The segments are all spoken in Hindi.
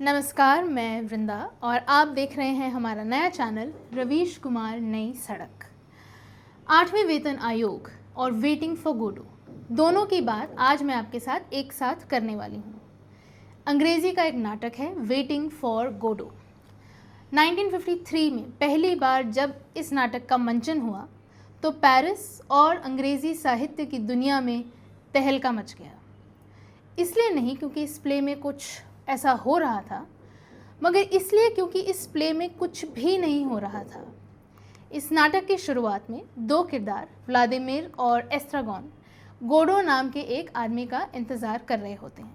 नमस्कार, मैं वृंदा और आप देख रहे हैं हमारा नया चैनल रवीश कुमार नई सड़क। 8वें वेतन आयोग और वेटिंग फॉर गोडो दोनों की बात आज मैं आपके साथ एक साथ करने वाली हूँ। अंग्रेजी का एक नाटक है वेटिंग फॉर गोडो। 1953 में पहली बार जब इस नाटक का मंचन हुआ तो पेरिस और अंग्रेज़ी साहित्य की दुनिया में तहलका मच गया। इसलिए नहीं क्योंकि इस प्ले में कुछ ऐसा हो रहा था, मगर इसलिए क्योंकि इस प्ले में कुछ भी नहीं हो रहा था। इस नाटक की शुरुआत में दो किरदार व्लादिमीर और एस्ट्रागोन गोडो नाम के एक आदमी का इंतज़ार कर रहे होते हैं।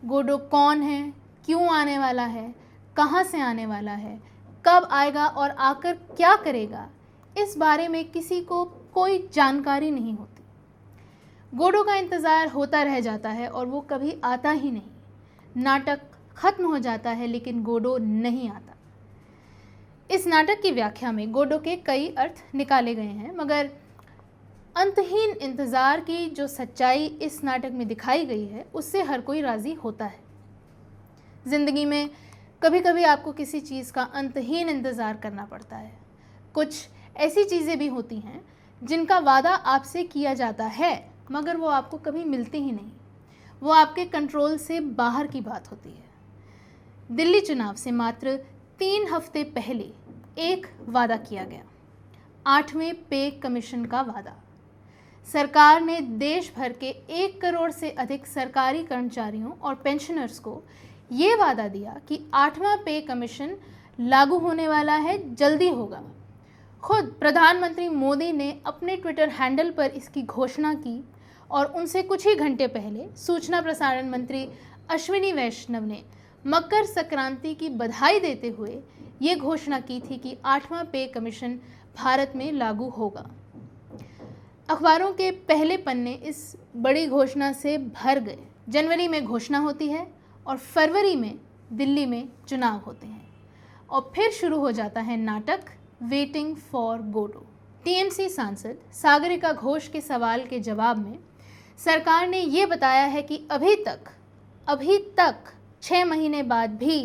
गोडो कौन है, क्यों आने वाला है, कहाँ से आने वाला है, कब आएगा और आकर क्या करेगा, इस बारे में किसी को कोई जानकारी नहीं होती। गोडो का इंतज़ार होता रह जाता है और वो कभी आता ही नहीं। नाटक खत्म हो जाता है लेकिन गोडो नहीं आता। इस नाटक की व्याख्या में गोडो के कई अर्थ निकाले गए हैं, मगर अंतहीन इंतज़ार की जो सच्चाई इस नाटक में दिखाई गई है उससे हर कोई राज़ी होता है। ज़िंदगी में कभी कभी आपको किसी चीज़ का अंतहीन इंतज़ार करना पड़ता है। कुछ ऐसी चीज़ें भी होती हैं जिनका वादा आपसे किया जाता है मगर वो आपको कभी मिलती ही नहीं। वो आपके कंट्रोल से बाहर की बात होती है। दिल्ली चुनाव से मात्र 3 हफ्ते पहले एक वादा किया गया, 8वें पे कमीशन का वादा। सरकार ने देश भर के 1 करोड़ से अधिक सरकारी कर्मचारियों और पेंशनर्स को ये वादा दिया कि 8वां पे कमीशन लागू होने वाला है, जल्दी होगा। खुद प्रधानमंत्री मोदी ने अपने ट्विटर हैंडल पर इसकी घोषणा की और उनसे कुछ ही घंटे पहले सूचना प्रसारण मंत्री अश्विनी वैष्णव ने मकर संक्रांति की बधाई देते हुए ये घोषणा की थी कि 8वां पे कमीशन भारत में लागू होगा। अखबारों के पहले पन्ने इस बड़ी घोषणा से भर गए। जनवरी में घोषणा होती है और फरवरी में दिल्ली में चुनाव होते हैं और फिर शुरू हो जाता है नाटक वेटिंग फॉर गोडो। टीएमसी सांसद सागरिका घोष के सवाल के जवाब में सरकार ने ये बताया है कि अभी तक 6 महीने बाद भी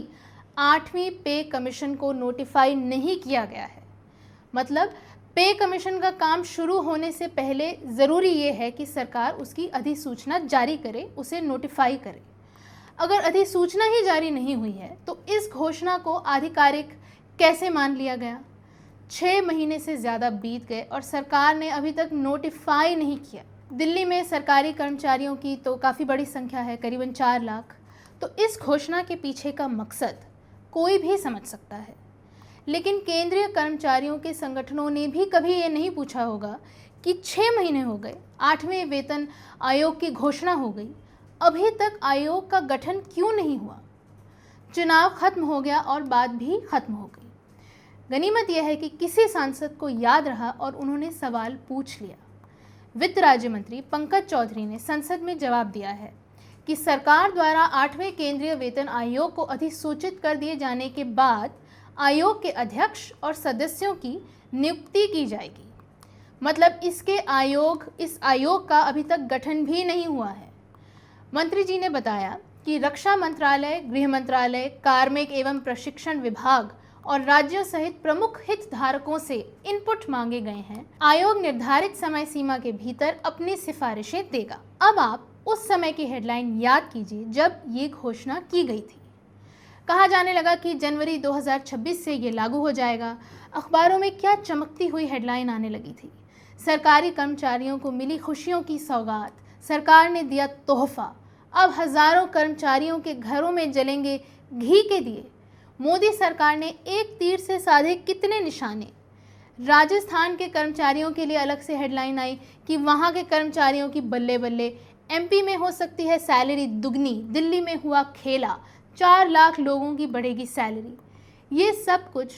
8वीं पे कमीशन को नोटिफाई नहीं किया गया है। मतलब पे कमीशन का काम शुरू होने से पहले ज़रूरी ये है कि सरकार उसकी अधिसूचना जारी करे, उसे नोटिफाई करे। अगर अधिसूचना ही जारी नहीं हुई है तो इस घोषणा को आधिकारिक कैसे मान लिया गया? 6 महीने से ज़्यादा बीत गए और सरकार ने अभी तक नोटिफाई नहीं किया। दिल्ली में सरकारी कर्मचारियों की तो काफ़ी बड़ी संख्या है, करीबन 4 लाख। तो इस घोषणा के पीछे का मकसद कोई भी समझ सकता है, लेकिन केंद्रीय कर्मचारियों के संगठनों ने भी कभी ये नहीं पूछा होगा कि 6 महीने हो गए, 8वें वेतन आयोग की घोषणा हो गई, अभी तक आयोग का गठन क्यों नहीं हुआ? चुनाव खत्म हो गया और बात भी खत्म हो गई। गनीमत यह है कि किसी सांसद को याद रहा और उन्होंने सवाल पूछ लिया। वित्त राज्य मंत्री पंकज चौधरी ने संसद में जवाब दिया है कि सरकार द्वारा 8वें केंद्रीय वेतन आयोग को अधिसूचित कर दिए जाने के बाद आयोग के अध्यक्ष और सदस्यों की नियुक्ति की जाएगी। मतलब इस आयोग का अभी तक गठन भी नहीं हुआ है। मंत्री जी ने बताया कि रक्षा मंत्रालय, गृह मंत्रालय, कार्मिक एवं प्रशिक्षण विभाग और राज्यों सहित प्रमुख हितधारकों से इनपुट मांगे गए हैं। आयोग निर्धारित समय सीमा के भीतर अपनी सिफारिशें देगा। अब आप उस समय की हेडलाइन याद कीजिए जब ये घोषणा की गई थी। कहा जाने लगा कि जनवरी 2026 से ये लागू हो जाएगा। अखबारों में क्या चमकती हुई हेडलाइन आने लगी थी। सरकारी कर्मचारियों को मिली खुशियों की सौगात, सरकार ने दिया तोहफा। अब हजारों कर्मचारियों के घरों में जलेंगे घी के दिए। मोदी सरकार ने एक तीर से साधे कितने निशाने। राजस्थान के कर्मचारियों के लिए अलग से हेडलाइन आई कि वहाँ के कर्मचारियों की बल्ले बल्ले, एमपी में हो सकती है सैलरी दुगनी, दिल्ली में हुआ खेला, 4 लाख लोगों की बढ़ेगी सैलरी। ये सब कुछ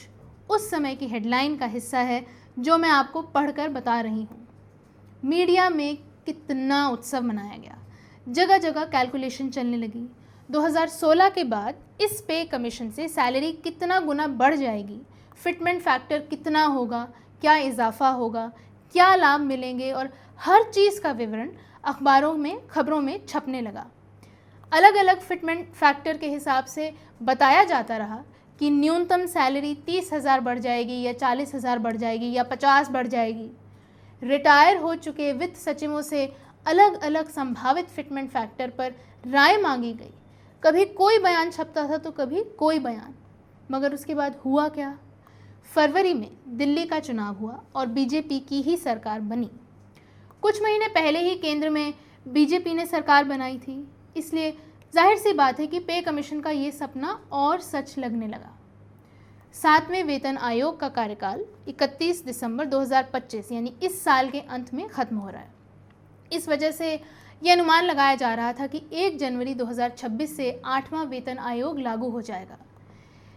उस समय की हेडलाइन का हिस्सा है जो मैं आपको पढ़कर बता रही हूँ। मीडिया में कितना उत्सव मनाया गया, जगह जगह कैलकुलेशन चलने लगी। 2016 के बाद इस पे कमीशन से सैलरी कितना गुना बढ़ जाएगी, फिटमेंट फैक्टर कितना होगा, क्या इजाफा होगा, क्या लाभ मिलेंगे और हर चीज़ का विवरण अखबारों में, खबरों में छपने लगा। अलग अलग फिटमेंट फैक्टर के हिसाब से बताया जाता रहा कि न्यूनतम सैलरी 30,000 बढ़ जाएगी या 40,000 बढ़ जाएगी या 50 बढ़ जाएगी। रिटायर हो चुके वित्त सचिवों से अलग अलग संभावित फिटमेंट फैक्टर पर राय मांगी गई। कभी कोई बयान छपता था तो कभी कोई बयान, मगर उसके बाद हुआ क्या? फरवरी में दिल्ली का चुनाव हुआ और बीजेपी की ही सरकार बनी। कुछ महीने पहले ही केंद्र में बीजेपी ने सरकार बनाई थी, इसलिए जाहिर सी बात है कि पे कमीशन का ये सपना और सच लगने लगा। 7वें वेतन आयोग का कार्यकाल 31 दिसंबर 2025 यानी इस साल के अंत में खत्म हो रहा है। इस वजह से ये अनुमान लगाया जा रहा था कि 1 जनवरी 2026 से 8वां वेतन आयोग लागू हो जाएगा।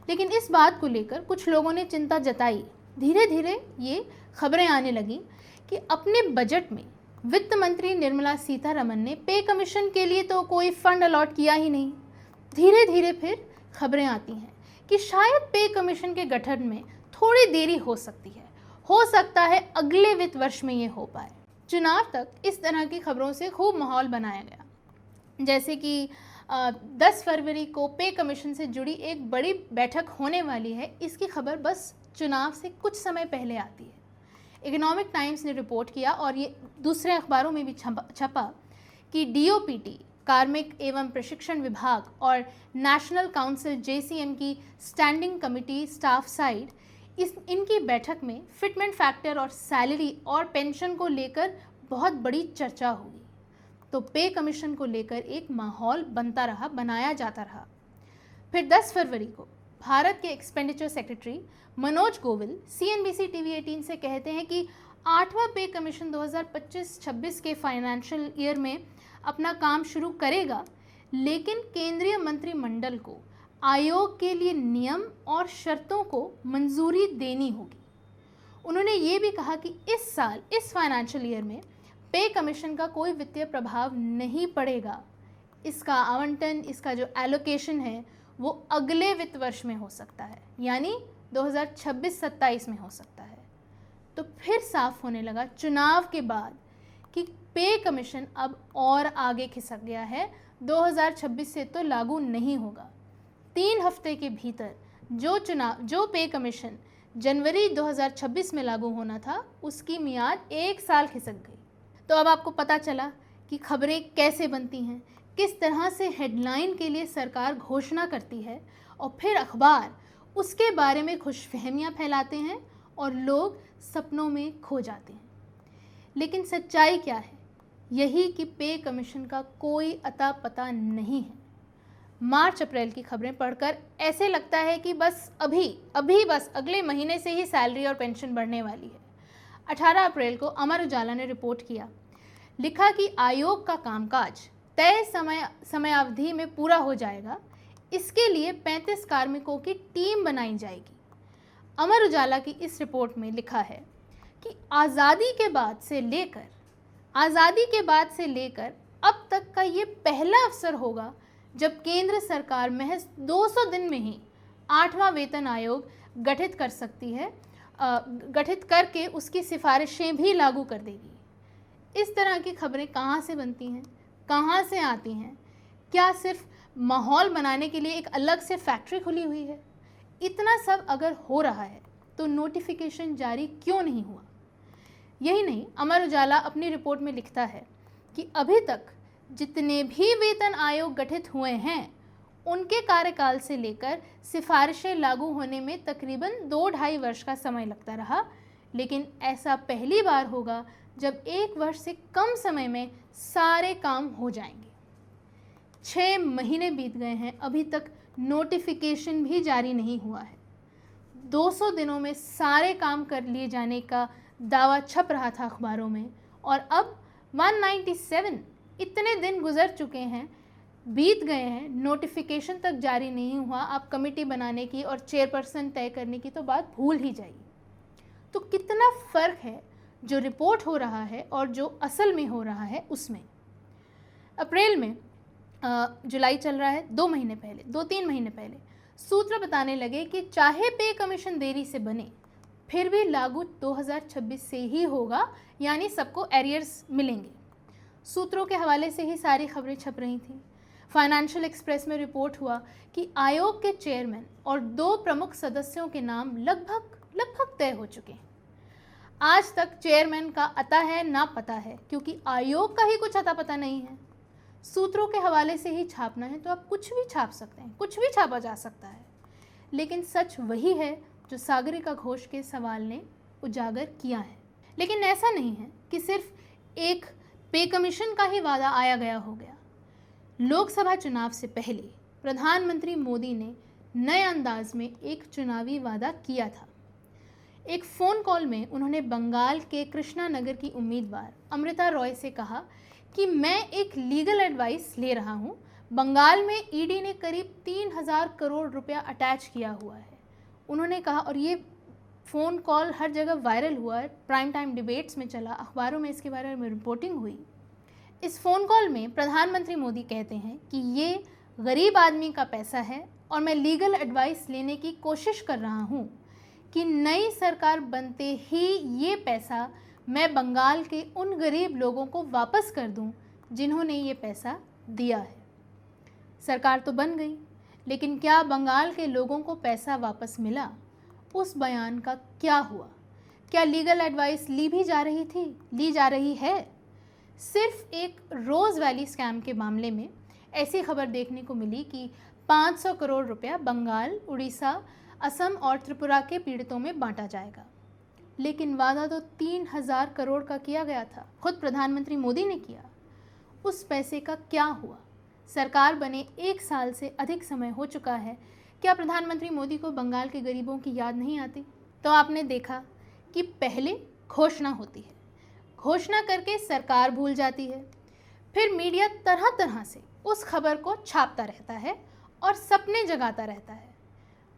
लेकिन इस बात को लेकर कुछ लोगों ने चिंता जताई। धीरे धीरे ये खबरें आने लगी कि अपने बजट में वित्त मंत्री निर्मला सीतारमण ने पे कमीशन के लिए तो कोई फंड अलॉट किया ही नहीं। धीरे धीरे फिर खबरें आती हैं कि शायद पे कमीशन के गठन में थोड़ी देरी हो सकती है, हो सकता है अगले वित्त वर्ष में ये हो पाए। चुनाव तक इस तरह की खबरों से खूब माहौल बनाया गया, जैसे कि 10 फरवरी को पे कमीशन से जुड़ी एक बड़ी बैठक होने वाली है, इसकी खबर बस चुनाव से कुछ समय पहले आती है। इकोनॉमिक टाइम्स ने रिपोर्ट किया और ये दूसरे अखबारों में भी छपा कि डीओपीटी, कार्मिक एवं प्रशिक्षण विभाग और नेशनल काउंसिल जेसीएम की स्टैंडिंग कमेटी स्टाफ साइड इनकी बैठक में फिटमेंट फैक्टर और सैलरी और पेंशन को लेकर बहुत बड़ी चर्चा हुई। तो पे कमीशन को लेकर एक माहौल बनाया जाता रहा। फिर 10 फरवरी को भारत के expenditure secretary Manoj Govil CNBC TV 18 से कहते हैं कि 8वां पे कमीशन 2025-26 के फाइनेंशियल ईयर में अपना काम शुरू करेगा, लेकिन केंद्रीय मंत्रिमंडल को आयोग के लिए नियम और शर्तों को मंजूरी देनी होगी। उन्होंने ये भी कहा कि इस साल, इस फाइनेंशियल ईयर में पे कमीशन का कोई वित्तीय प्रभाव नहीं पड़ेगा। इसका आवंटन, इसका जो एलोकेशन है वो अगले वित्त वर्ष में हो सकता है, यानी 2026-27 में हो सकता है। तो फिर साफ होने लगा चुनाव के बाद कि पे कमीशन अब और आगे खिसक गया है, 2026 से तो लागू नहीं होगा। 3 हफ्ते के भीतर जो पे कमीशन जनवरी 2026 में लागू होना था, उसकी मियाद 1 साल खिसक गई। तो अब आपको पता चला कि खबरें कैसे बनती हैं, किस तरह से हेडलाइन के लिए सरकार घोषणा करती है और फिर अखबार उसके बारे में खुशफहमियां फैलाते हैं और लोग सपनों में खो जाते हैं। लेकिन सच्चाई क्या है? यही कि पे कमीशन का कोई अता पता नहीं है। मार्च अप्रैल की खबरें पढ़कर ऐसे लगता है कि बस अभी बस अगले महीने से ही सैलरी और पेंशन बढ़ने वाली है। 18 अप्रैल को अमर उजाला ने रिपोर्ट किया, लिखा कि आयोग का कामकाज तय समयावधि में पूरा हो जाएगा, इसके लिए 35 कार्मिकों की टीम बनाई जाएगी। अमर उजाला की इस रिपोर्ट में लिखा है कि आज़ादी के बाद से लेकर अब तक का ये पहला अवसर होगा जब केंद्र सरकार महज 200 दिन में ही 8वां वेतन आयोग गठित कर सकती है, गठित करके उसकी सिफारिशें भी लागू कर देगी। इस तरह की खबरें कहाँ से बनती हैं, कहाँ से आती हैं? क्या सिर्फ माहौल बनाने के लिए एक अलग से फैक्ट्री खुली हुई है? इतना सब अगर हो रहा है तो नोटिफिकेशन जारी क्यों नहीं हुआ? यही नहीं, अमर उजाला अपनी रिपोर्ट में लिखता है कि अभी तक जितने भी वेतन आयोग गठित हुए हैं, उनके कार्यकाल से लेकर सिफारिशें लागू होने में तकरीबन 2-2.5 वर्ष का समय लगता रहा। लेकिन ऐसा पहली बार होगा जब 1 वर्ष से कम समय में सारे काम हो जाएंगे। 6 महीने बीत गए हैं, अभी तक नोटिफिकेशन भी जारी नहीं हुआ है। 200 दिनों में सारे काम कर लिए जाने का दावा छप रहा था अखबारों में, और अब 197 इतने दिन गुजर चुके हैं, बीत गए हैं, नोटिफिकेशन तक जारी नहीं हुआ। आप कमेटी बनाने की और चेयरपर्सन तय करने की तो बात भूल ही जाइए। तो कितना फ़र्क है जो रिपोर्ट हो रहा है और जो असल में हो रहा है उसमें। अप्रैल में जुलाई चल रहा है, 2-3 महीने पहले सूत्र बताने लगे कि चाहे पे कमीशन देरी से बने, फिर भी लागू 2026 से ही होगा, यानी सबको एरियर्स मिलेंगे। सूत्रों के हवाले से ही सारी खबरें छप रही थी। फाइनेंशियल एक्सप्रेस में रिपोर्ट हुआ कि आयोग के चेयरमैन और 2 प्रमुख सदस्यों के नाम लगभग तय हो चुके हैं। आज तक चेयरमैन का अता है ना पता है, क्योंकि आयोग का ही कुछ अता पता नहीं है। सूत्रों के हवाले से ही छापना है तो आप कुछ भी छाप सकते हैं, कुछ भी छापा जा सकता है। लेकिन सच वही है जो सागरिका घोष के सवाल ने उजागर किया है। लेकिन ऐसा नहीं है कि सिर्फ एक पे कमीशन का ही वादा आया गया हो गया। लोकसभा चुनाव से पहले प्रधानमंत्री मोदी ने नए अंदाज में एक चुनावी वादा किया था। एक फ़ोन कॉल में उन्होंने बंगाल के कृष्णा नगर की उम्मीदवार अमृता रॉय से कहा कि मैं एक लीगल एडवाइस ले रहा हूँ। बंगाल में ईडी ने करीब 3000 करोड़ रुपया अटैच किया हुआ है। उन्होंने कहा, और ये फ़ोन कॉल हर जगह वायरल हुआ, प्राइम टाइम डिबेट्स में चला, अखबारों में इसके बारे में रिपोर्टिंग हुई। इस फ़ोन कॉल में प्रधानमंत्री मोदी कहते हैं कि ये गरीब आदमी का पैसा है और मैं लीगल एडवाइस लेने की कोशिश कर रहा हूँ कि नई सरकार बनते ही ये पैसा मैं बंगाल के उन गरीब लोगों को वापस कर दूं जिन्होंने ये पैसा दिया है। सरकार तो बन गई, लेकिन क्या बंगाल के लोगों को पैसा वापस मिला? उस बयान का क्या हुआ? क्या लीगल एडवाइस ली जा रही है? सिर्फ एक रोज़ वैली स्कैम के मामले में ऐसी खबर देखने को मिली कि 500 करोड़ रुपया बंगाल, उड़ीसा, असम और त्रिपुरा के पीड़ितों में बांटा जाएगा। लेकिन वादा तो 3000 करोड़ का किया गया था, खुद प्रधानमंत्री मोदी ने किया। उस पैसे का क्या हुआ? सरकार बने 1 साल से अधिक समय हो चुका है। क्या प्रधानमंत्री मोदी को बंगाल के गरीबों की याद नहीं आती? तो आपने देखा कि पहले घोषणा होती है, घोषणा करके सरकार भूल जाती है, फिर मीडिया तरह तरह से उस खबर को छापता रहता है और सपने जगाता रहता है,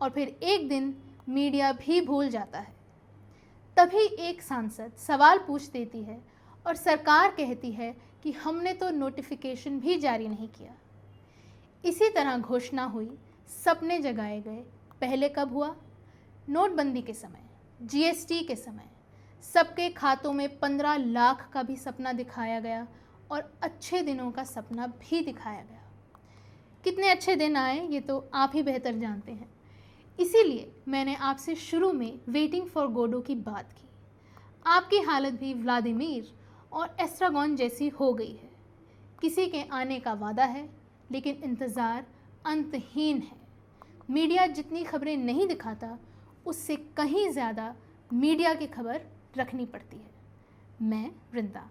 और फिर एक दिन मीडिया भी भूल जाता है। तभी एक सांसद सवाल पूछ देती है और सरकार कहती है कि हमने तो नोटिफिकेशन भी जारी नहीं किया। इसी तरह घोषणा हुई, सपने जगाए गए। पहले कब हुआ? नोटबंदी के समय, जीएसटी के समय सबके खातों में 15 लाख का भी सपना दिखाया गया और अच्छे दिनों का सपना भी दिखाया गया। कितने अच्छे दिन आए ये तो आप ही बेहतर जानते हैं। इसीलिए मैंने आपसे शुरू में वेटिंग फॉर गोडो की बात की। आपकी हालत भी व्लादिमीर और एस्ट्रागॉन जैसी हो गई है। किसी के आने का वादा है, लेकिन इंतज़ार अंतहीन है। मीडिया जितनी खबरें नहीं दिखाता, उससे कहीं ज़्यादा मीडिया की खबर रखनी पड़ती है। मैं वृंदा।